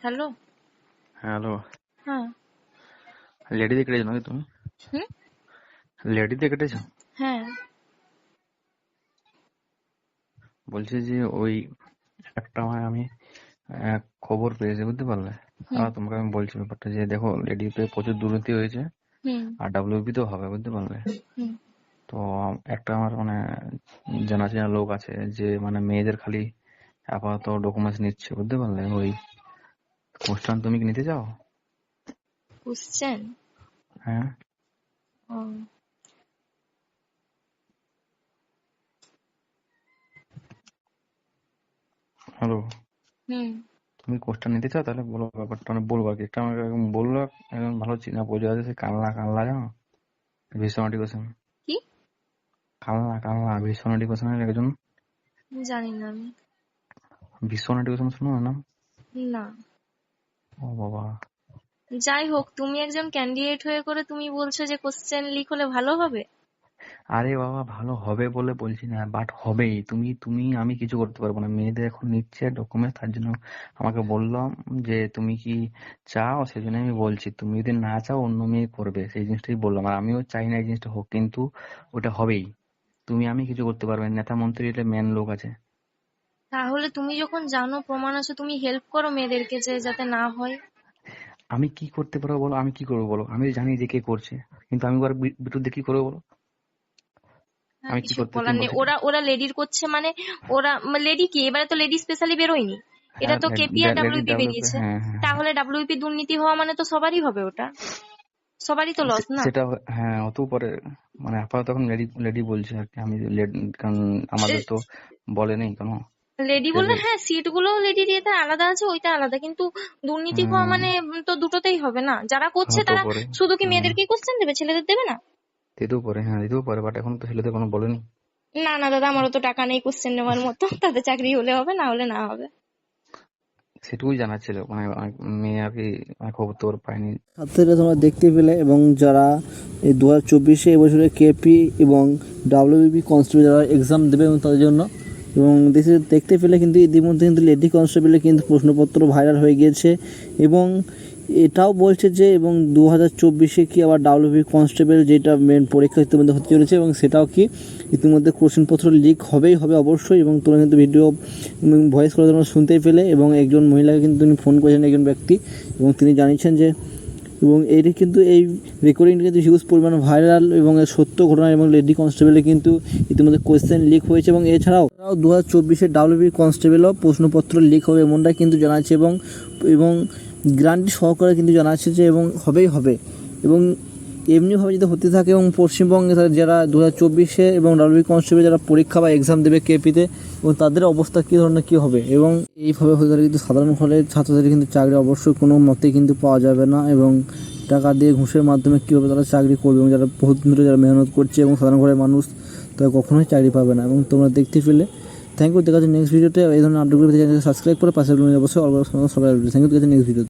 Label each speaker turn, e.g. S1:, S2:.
S1: Hello.
S2: Hello.
S1: হ্যাঁ।
S2: Lady দিয়ে কেটেছো নাকি তুমি?
S1: হুম।
S2: লেডি দিয়ে কেটেছো?
S1: হ্যাঁ।
S2: বলছি যে ওই একটা আমি খবর পেয়েছি, বুঝতে পারলে?
S1: হুম।
S2: তোমাকে আমি বলছি ব্যাপারটা, যে দেখো লেডিতে প্রচুর দুর্নীতি হয়েছে
S1: হুম।
S2: আর ডাব্লিউপি তেও হবে, বুঝতে পারলে?
S1: হুম।
S2: তো একটা আমার জানা চেনা লোক আছে যে মেয়েদের খালি আপাতত ডকুমেন্টস নিচ্ছে, বুঝতে পারলে? ওই কোশ্চেন তুমি কি নিতে চাও?
S1: কোশ্চেন?
S2: হ্যাঁ।
S1: ও।
S2: হ্যালো।
S1: হুম।
S2: তুমি কোর্সটা নিতে চাও তাহলে বলো ব্যাপারটা, বলবো আর কি। একটা আমাকে এরকম বললো, একজন ভালো চিনা পরিচয় আছে, সে কালনা কালনা জানো, ভীষণ এডুকেশন।
S1: কি?
S2: কালনা কালনা ভীষণ এডুকেশনের একজন।
S1: জানি না আমি।
S2: ভীষণ এডুকেশন শোনো না?
S1: না।
S2: ও বাবা।
S1: যাই হোক, তুমি একজন ক্যান্ডিডেট হয়ে করে তুমি বলছো যে কোশ্চেন লিক হলে ভালো হবে?
S2: আরে বাবা, ভালো হবে বলে বলছি না, বাট হবেই। তুমি তুমি আমি কিছু করতে পারবো না, মেয়েদের এখন নিচ্ছে ডকুমেন্ট, তার জন্য আমাকে বললাম যে তুমি কি চাও, সেই জন্য আমি বলছি। তুমি যদি না চাও অন্য মেয়ে করবে, সেই জিনিসটাই বললাম। আর আমিও চাই না এই জিনিসটা হোক, কিন্তু ওটা হবেই। তুমি আমি কিছু করতে পারবে না, নেতা মন্ত্রী এটা মেন লোক আছে।
S1: তাহলে তুমি যখন জানো, প্রমাণ আছে, তুমি হেল্প করো মেয়েদেরকে যে যাতে না হয়।
S2: আমি কি করতে পারবো বলো? আমি কি করবো বলো? আমি জানি যে কে করছে, কিন্তু আমি ওর বিরুদ্ধে কি করবো বলো?
S1: হ্যাঁ,
S2: আমি কি
S1: কিছু
S2: করতে,
S1: বলার
S2: তুমি
S1: নেই।
S2: বলছি।
S1: ওরা ওরা লেডির করছে মানে ওরা লেডি কি, এবারে তো লেডি স্পেশালি বেরোয়নি, এটা
S2: হ্যাঁ,
S1: তো কেপি আর
S2: লেডি
S1: ডাব্লিউপি
S2: ডেভেলপ,
S1: বেরিয়েছে।
S2: হ্যাঁ হ্যাঁ হ্যাঁ।
S1: তাহলে ডাব্লিউপি দুর্নীতি হওয়া মানে তো সবারই হবে, ওটা সবারই তো লস না।
S2: সেটা হ্যাঁ, অত পরে আপাতত এখন লেডি লেডি বলছে আর কি। আমি কারণ আমাদের তো বলেনি কেন।
S1: লেডি বললে
S2: এদের
S1: হ্যাঁ, সিট গুলো লেডির এটা আলাদা আছে, ওইটা আলাদা, কিন্তু দুর্নীতি হওয়া
S2: হম
S1: মানে তো দুটোতেই হবে না। যারা করছে
S2: হতে
S1: তারা
S2: পারে।
S1: শুধু কি
S2: হম
S1: মেয়েদেরকেই কোশ্চেন দেবে, ছেলেদের দেবে না?
S2: দিতেও পারে, হ্যাঁ দিতেও পারে, বাট এখন তো ছেলেদের কোনো বলেনি।
S1: না না দাদা, আমারও তো টাকা নেই কোশ্চেন নেওয়ার মতো, তাদের চাকরি হলে হবে, না হলে না হবে।
S2: সেটুকুই জানার ছিল, অনেক মেয়ে আর কি খবর তোর পাইনি।
S3: ছাত্রীরা তোমরা দেখতে পেলে, এবং যারা এই 2024 এবছরে কেপি এবং ডাব্লিউবিপি কনস্টেবল যারা এক্সাম দেবে এবং তাদের জন্য, এবং দেশে দেখতে পেলে কিন্তু ইতিমধ্যে কিন্তু লেডি কনস্টেবলে কিন্তু প্রশ্নপত্র ভাইরাল হয়ে গিয়েছে। এবং এটাও বলছে যে এবং 2024 কি আবার ডাব্লিউবি কনস্টেবল যেটা মেন পরীক্ষা ইতিমধ্যে হতে চলেছে, এবং সেটাও কি ইতিমধ্যে কোশ্চেনপত্র লিক হবেই হবে অবশ্যই। এবং তোমরা কিন্তু ভিডিও ভয়েস করে তোমরা শুনতেই পেলে, এবং একজন মহিলাকে কিন্তু তিনি ফোন করেছেন, একজন ব্যক্তি, এবং তিনি জানিয়েছেন যে, এবং এটি কিন্তু এই রেকর্ডিংটি কিন্তু হিউজ পরিমাণ ভাইরাল এবং এর সত্য ঘটনা, এবং লেডি কনস্টেবলে কিন্তু ইতিমধ্যে কোয়েশ্চেন লিক হয়েছে। এবং এছাড়াও 2024 ডাব্লিউবি কনস্টেবলও প্রশ্নপত্র লিক হবে এমনটাই কিন্তু জানা যাচ্ছে, এবং এবং গ্যারান্টি সহকারে কিন্তু জানা যাচ্ছে যে এবং হবেই হবে। এবং এমনিভাবে যদি হতে থাকে, এবং পশ্চিমবঙ্গে যারা 2024 এবং ডাব্লিউবি কনস্টেবল যারা পরীক্ষা বা এক্সাম দেবে কেপিতে, এবং তাদের অবস্থা কী ধরনের কী হবে। এবং এইভাবে হয়ে গেলে কিন্তু সাধারণ ফলে ছাত্রদের কিন্তু চাকরি অবশ্যই কোনো মতেই কিন্তু পাওয়া যাবে না, এবং টাকা দিয়ে ঘুষের মাধ্যমে কীভাবে তারা চাকরি করবে, এবং যারা বহুত ধরে যারা মেহনত করছে এবং সাধারণ ঘরের মানুষ, তারা কখনোই চাকরি পাবে না। এবং তোমরা দেখতে পেলে, থ্যাংক ইউ। দেখা যাচ্ছে নেক্সট ভিডিওতে এই ধরনের আপডেটগুলো সাবস্ক্রাইব করে পাশে অবশ্যই সবাই। থ্যাংক ইউ, দেখা যাচ্ছে নেক্সট ভিডিও।